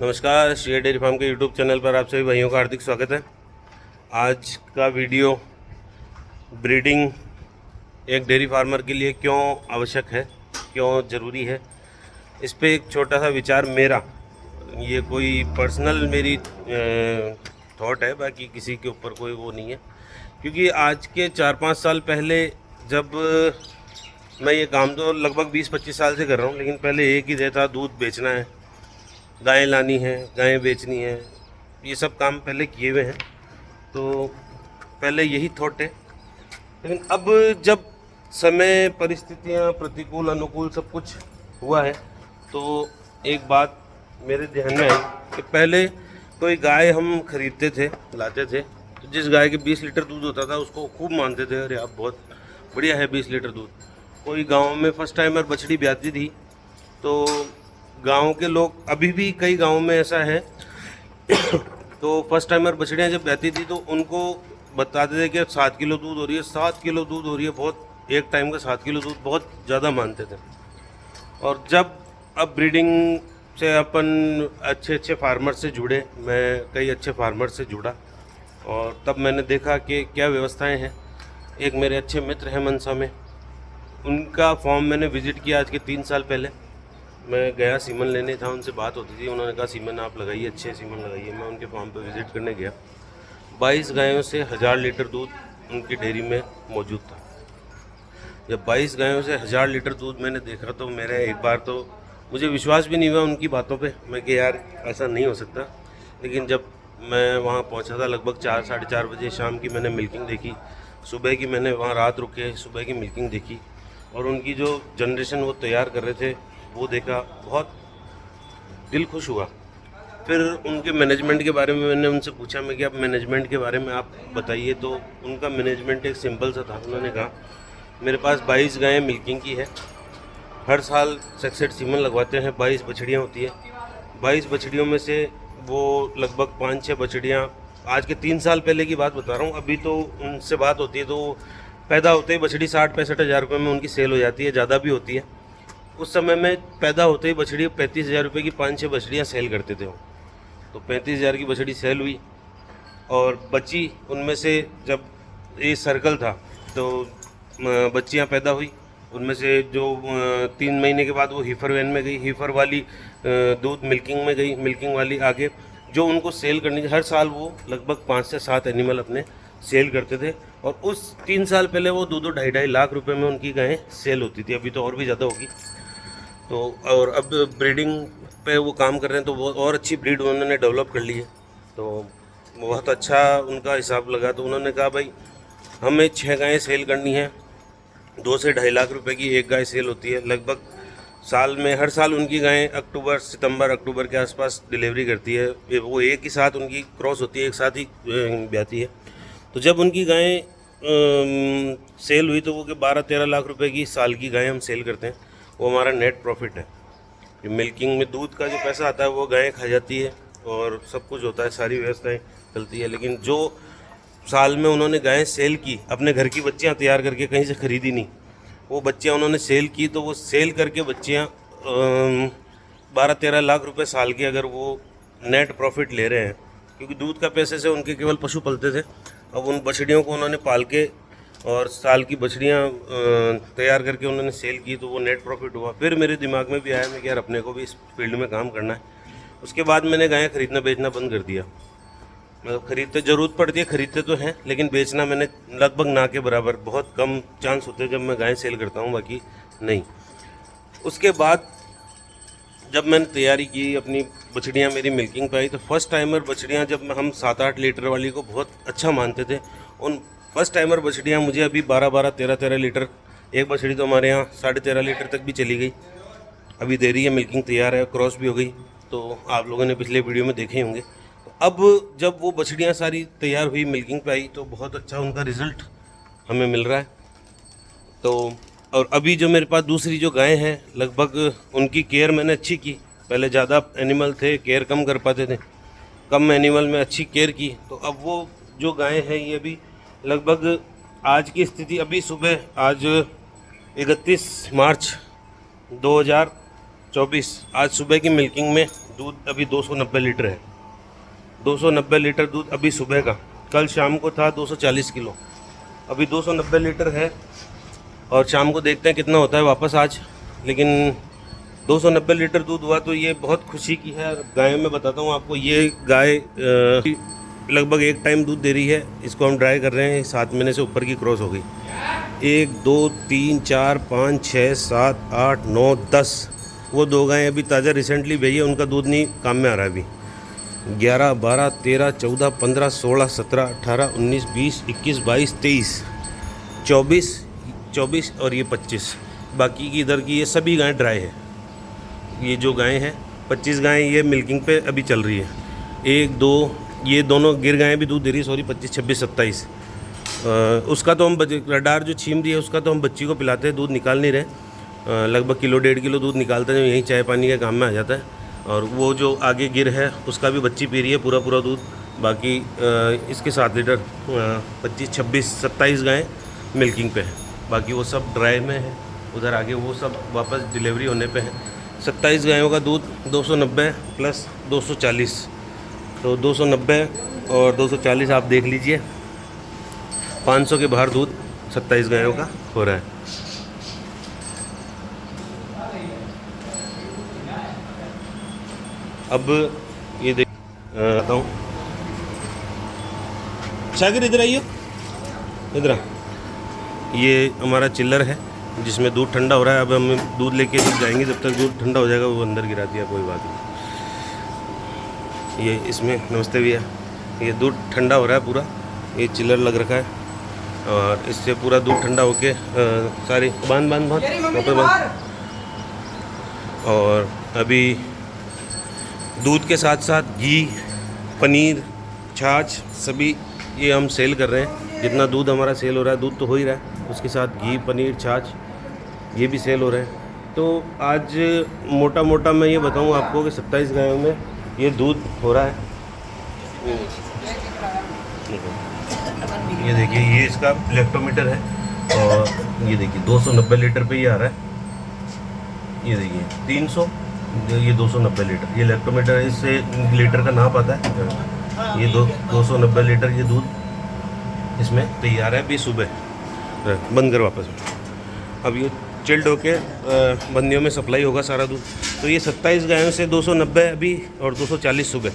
नमस्कार, Shri dairy farm के YouTube channel पर आप सभी भाइयों का हार्दिक स्वागत है। आज का वीडियो ब्रीडिंग एक डेयरी फार्मर के लिए क्यों आवश्यक है, क्यों ज़रूरी है, इस पे एक छोटा सा विचार मेरा, ये कोई पर्सनल मेरी थॉट है, बाकी किसी के ऊपर कोई वो नहीं है। क्योंकि आज के 4-5 साल पहले जब मैं ये काम तो लगभग 20-25 साल से कर रहा हूँ, लेकिन पहले एक ही था, दूध बेचना है, गायें लानी है, गायें बेचनी है, ये सब काम पहले किए हुए हैं। तो पहले यही थॉट है। लेकिन अब जब समय, परिस्थितियाँ, प्रतिकूल अनुकूल सब कुछ हुआ है, तो एक बात मेरे ध्यान में आई कि पहले कोई गाय हम खरीदते थे, लाते थे, तो जिस गाय के 20 लीटर दूध होता था उसको खूब मानते थे, अरे आप बहुत बढ़िया है 20 लीटर दूध। कोई गांव में फर्स्ट टाइमर बछड़ी ब्याती थी तो गांव के लोग, अभी भी कई गांवों में ऐसा है तो फर्स्ट टाइमर बछड़ियाँ जब ब्याती थी तो उनको बताते थे कि 7 किलो दूध हो रही है, 7 किलो दूध हो रही है, बहुत, एक टाइम का 7 किलो दूध बहुत ज़्यादा मानते थे। और जब अब ब्रीडिंग से अपन अच्छे फार्मर से जुड़े, मैं कई अच्छे फार्मर से जुड़ा और तब मैंने देखा कि क्या व्यवस्थाएं हैं। एक मेरे अच्छे मित्र हैं मनसा में, उनका फॉर्म मैंने विज़िट किया आज के 3 साल पहले। मैं गया, सीमन लेने था, उनसे बात होती थी, उन्होंने कहा सीमन आप लगाइए, अच्छे सीमन लगाइए। मैं उनके फार्म पर विज़िट करने गया, 22 गायों से 1000 लीटर दूध उनकी डेयरी में मौजूद था। जब 22 गायों से 1000 लीटर दूध मैंने देखा तो मेरे एक बार तो मुझे विश्वास भी नहीं हुआ उनकी बातों पे। मैं कि यार ऐसा नहीं हो सकता। लेकिन जब मैं वहाँ पहुँचा था लगभग 4-4:30 बजे शाम की, मैंने मिल्किंग देखी, सुबह की मैंने वहाँ रात रुक के सुबह की मिल्किंग देखी और उनकी जो जनरेशन वो तैयार कर रहे थे वो देखा, बहुत दिल खुश हुआ। फिर उनके मैनेजमेंट के बारे में मैंने उनसे पूछा, मैं कि आप मैनेजमेंट के बारे में आप बताइए। तो उनका मैनेजमेंट एक सिंपल सा था। उन्होंने कहा मेरे पास 22 गायें मिल्किंग की है, हर साल सक्सेट सीमन लगवाते हैं, 22 बछड़ियाँ होती है। 22 बछड़ियों में से वो लगभग 5-6 बछड़ियाँ, आज के 3 साल पहले की बात बता रहा हूँ, अभी तो उनसे बात होती है तो पैदा होते ही बछड़ी 60-65 हज़ार रुपये में उनकी सेल हो जाती है, ज़्यादा भी होती है। उस समय में पैदा होते ही बछड़ी 35,000 रुपये की 5-6 बछड़ियाँ सेल करते थे वो। तो 35,000 की बछड़ी सेल हुई और बची, उनमें से जब ये सर्कल था तो बच्चियाँ पैदा हुई, उनमें से जो 3 महीने के बाद वो हीफर वैन में गई, हीफर वाली दूध मिल्किंग में गई, मिल्किंग वाली आगे जो उनको सेल करनी थी। हर साल वो लगभग 5 से 7 एनिमल अपने सेल करते थे और उस 3 साल पहले वो 2-2 लाख रुपए में उनकी गायें सेल होती थी। अभी तो और भी ज़्यादा होगी। तो और अब ब्रीडिंग पे वो काम कर रहे हैं तो वो और अच्छी ब्रीड उन्होंने डेवलप कर ली है। तो बहुत अच्छा उनका हिसाब लगा। तो उन्होंने कहा भाई हमें 6 गायें सेल करनी है, 2 से 2.5 लाख रुपए की एक गाय सेल होती है। लगभग साल में, हर साल उनकी गायें सितंबर-अक्टूबर के आसपास डिलीवरी करती है। वो एक ही साथ उनकी क्रॉस होती है, एक साथ ही ब्याती है। तो जब उनकी गायें सेल हुई तो वो 12-13 लाख रुपए की साल की गायें हम सेल करते हैं, वो हमारा नेट प्रॉफिट है। मिल्किंग में दूध का जो पैसा आता है वो गायें खा जाती है और सब कुछ होता है, सारी व्यवस्थाएं चलती है। लेकिन जो साल में उन्होंने गायें सेल की, अपने घर की बच्चियां तैयार करके, कहीं से ख़रीदी नहीं, वो बच्चियां उन्होंने सेल की, तो वो सेल करके बच्चियां 12-13 लाख रुपए साल की अगर वो नेट प्रॉफिट ले रहे हैं, क्योंकि दूध का पैसे से उनके केवल पशु पलते थे। अब उन बछड़ियों को उन्होंने पाल के और साल की बछड़ियाँ तैयार करके उन्होंने सेल की, तो वो नेट प्रॉफिट हुआ। फिर मेरे दिमाग में भी आया मैं कि यार अपने को भी इस फील्ड में काम करना है। उसके बाद मैंने गायें खरीदना बेचना बंद कर दिया। मतलब खरीदते ज़रूरत पड़ती है, खरीदते तो हैं, लेकिन बेचना मैंने लगभग ना के बराबर, बहुत कम चांस होते हैं जब मैं गायें सेल करता हूँ, बाकी नहीं। उसके बाद जब मैंने तैयारी की, अपनी बछड़ियाँ मेरी मिल्किंग पे आई, तो फर्स्ट टाइमर बछड़ियाँ जब हम 7-8 लीटर वाली को बहुत अच्छा मानते थे, उन फर्स्ट टाइमर बछड़ियाँ मुझे अभी 12-12, 13-13 लीटर, एक बछड़ी तो हमारे यहाँ 13.5 लीटर तक भी चली गई, अभी दे रही है, मिल्किंग तैयार है, क्रॉस भी हो गई। तो आप लोगों ने पिछले वीडियो में देखे होंगे। तो अब जब वो बछड़ियाँ सारी तैयार हुई, मिल्किंग पे आई, तो बहुत अच्छा उनका रिज़ल्ट हमें मिल रहा है। तो और अभी जो मेरे पास दूसरी जो गायें हैं, लगभग उनकी केयर मैंने अच्छी की। पहले ज़्यादा एनिमल थे, केयर कम कर पाते थे, कम एनिमल में अच्छी केयर की। तो अब वो जो गायें हैं ये भी लगभग आज की स्थिति, अभी सुबह, आज 31 मार्च 2024, आज सुबह की मिल्किंग में दूध अभी 290 लीटर है। 290 लीटर दूध अभी सुबह का, कल शाम को था 240 किलो, अभी 290 लीटर है। और शाम को देखते हैं कितना होता है वापस आज। लेकिन 290 लीटर दूध हुआ तो ये बहुत खुशी की है। गाय में बताता हूँ आपको, ये गाय लगभग एक टाइम दूध दे रही है। इसको हम ड्राई कर रहे हैं, 7 महीने से ऊपर की क्रॉस हो गई। 1 2 3 4 5 6 7 8 9 10, वो 2 गायें अभी ताज़ा रिसेंटली भेजी है, उनका दूध नहीं काम में आ रहा है अभी। 11 12 13 14 15 16 17 18 19 20 21 22 23 24 और ये 25। बाकी की इधर की ये सभी गायें ड्राई है। ये जो गायें हैं 25 गायें ये मिल्किंग पे अभी चल रही है। 1 2 ये दोनों गिर गायें भी दूध दे रही है, सॉरी 25 26 27। उसका तो हम रडार जो छीम रही है उसका तो हम बच्ची को पिलाते हैं, दूध निकाल नहीं रहे। लगभग किलो 1.5 किलो दूध निकालते हैं, यहीं चाय पानी के काम में आ जाता है। और वो जो आगे गिर है उसका भी बच्ची पी रही है पूरा दूध। बाकी इसके 7 लीटर 25 26 27 गायें मिल्किंग पे है, बाकी वो सब ड्राई में है। उधर आगे वो सब वापस डिलीवरी होने पे है। 27 गायों का दूध 290 प्लस 240, तो 290 और 240 आप देख लीजिए, 500 के बाहर दूध 27 गायों का हो रहा है। अब ये देख आता हूँ, शागिर इधर आइए, इधर आ। ये हमारा चिल्लर है जिसमें दूध ठंडा हो रहा है। अब हम दूध लेके जाएंगे, जब तक दूध ठंडा हो जाएगा वो अंदर गिरा दिया, कोई बात नहीं। ये इसमें नमस्ते भैया, ये दूध ठंडा हो रहा है पूरा, ये चिल्लर लग रखा है और इससे पूरा दूध ठंडा होके सारी बांध और अभी दूध के साथ साथ घी, पनीर, छाछ सभी ये हम सेल कर रहे हैं। जितना दूध हमारा सेल हो रहा है, दूध तो हो ही रहा है, उसके साथ घी, पनीर, छाछ ये भी सेल हो रहे हैं। तो आज मोटा मोटा मैं ये बताऊँ आपको कि 27 गायों में ये दूध हो रहा है। ये देखिए, ये इसका लैक्टोमीटर है और ये देखिए 290 लीटर पे ये आ रहा है। ये देखिए 300, ये 290 लीटर, ये लैक्टोमीटर है, इससे लीटर का नाप आता है। ये 290 लीटर ये दूध इसमें तैयार है अभी सुबह। बंद कर वापस। अब ये चिल्ड होके बंदियों में सप्लाई होगा सारा दूध। तो ये 27 गायों से 290 अभी और 240 सुबह,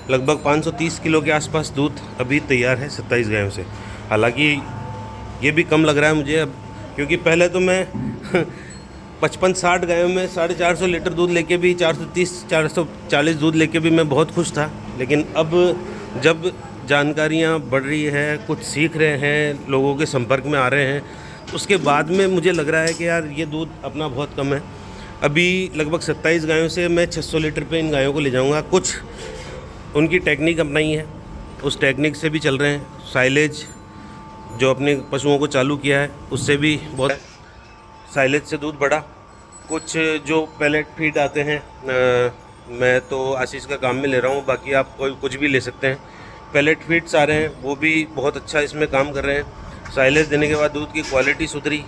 लगभग 530 किलो के आसपास दूध अभी तैयार है 27 गायों से। हालांकि ये भी कम लग रहा है मुझे अब, क्योंकि पहले तो मैं 55-60 गायों में 450 लीटर दूध लेके भी 430-440 दूध लेके भी मैं बहुत खुश था। लेकिन अब जब जानकारियाँ बढ़ रही है, कुछ सीख रहे हैं, लोगों के संपर्क में आ रहे हैं, उसके बाद में मुझे लग रहा है कि यार ये दूध अपना बहुत कम है। अभी लगभग 27 गायों से मैं 600 लीटर पे इन गायों को ले जाऊंगा। कुछ उनकी टेक्निक अपनाई है, उस टेक्निक से भी चल रहे हैं। साइलेज जो अपने पशुओं को चालू किया है उससे भी बहुत साइलेज से दूध बढ़ा। कुछ जो पैलेट फीड आते हैं, मैं तो आशीष का काम में ले रहा हूँ, बाकी आप कोई कुछ भी ले सकते हैं। पैलेट फीड्स आ रहे हैं, वो भी बहुत अच्छा इसमें काम कर रहे हैं। साइलेज देने के बाद दूध की क्वालिटी सुधरी,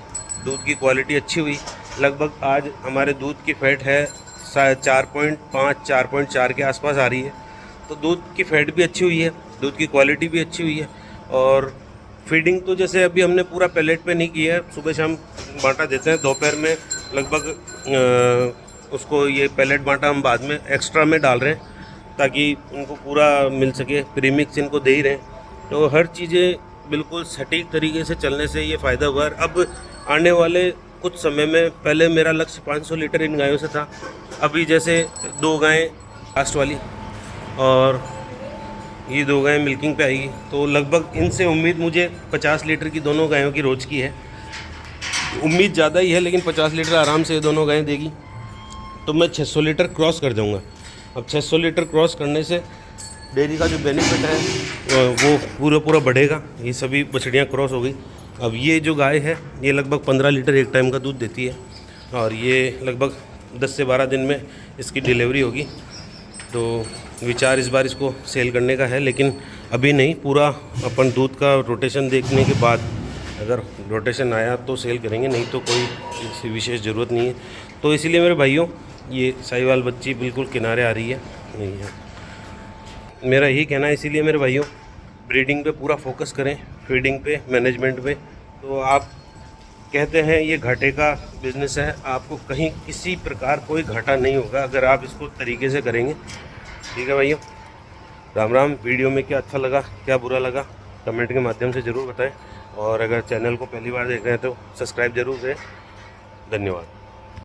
दूध की क्वालिटी अच्छी हुई। लगभग आज हमारे दूध की फैट है 4.5-4.4 के आसपास आ रही है। तो दूध की फैट भी अच्छी हुई है, दूध की क्वालिटी भी अच्छी हुई है। और फीडिंग तो जैसे अभी हमने पूरा पैलेट पे नहीं किया है, सुबह शाम बांटा देते हैं। दोपहर में लगभग उसको ये पैलेट बांटा हम बाद में एक्स्ट्रा में डाल रहे हैं ताकि उनको पूरा मिल सके। प्रीमिक्स इनको दे ही रहे हैं। तो हर चीज़ें बिल्कुल सटीक तरीके से चलने से ये फ़ायदा हुआ। अब आने वाले कुछ समय में, पहले मेरा लक्ष्य 500 लीटर इन गायों से था, अभी जैसे 2 गायें लास्ट वाली और ये 2 गायें मिल्किंग पे आएगी, तो लगभग इनसे उम्मीद मुझे 50 लीटर की दोनों गायों की रोज़ की है। उम्मीद ज़्यादा ही है, लेकिन 50 लीटर आराम से ये दोनों गायें देगी। तो मैं 600 लीटर क्रॉस कर जाऊँगा। अब 600 लीटर क्रॉस करने से डेयरी का जो बेनिफिट है वो पूरा बढ़ेगा। ये सभी बछड़ियाँ क्रॉस हो गई। अब ये जो गाय है ये लगभग 15 लीटर एक टाइम का दूध देती है और ये लगभग 10 से 12 दिन में इसकी डिलीवरी होगी। तो विचार इस बार इसको सेल करने का है, लेकिन अभी नहीं। पूरा अपन दूध का रोटेशन देखने के बाद अगर रोटेशन आया तो सेल करेंगे, नहीं तो कोई विशेष ज़रूरत नहीं है। तो इसीलिए मेरे भाइयों, ये साहिवाल बच्ची बिल्कुल किनारे आ रही है, नहीं है। मेरा यही कहना है, इसीलिए मेरे भाइयों ब्रीडिंग पे पूरा फोकस करें, फीडिंग पे, मैनेजमेंट पे। तो आप कहते हैं ये घाटे का बिजनेस है, आपको कहीं किसी प्रकार कोई घाटा नहीं होगा अगर आप इसको तरीके से करेंगे। ठीक है भाइयों, राम राम। वीडियो में क्या अच्छा लगा, क्या बुरा लगा, कमेंट के माध्यम से ज़रूर बताएं। और अगर चैनल को पहली बार देख रहे हैं तो सब्सक्राइब ज़रूर करें। धन्यवाद।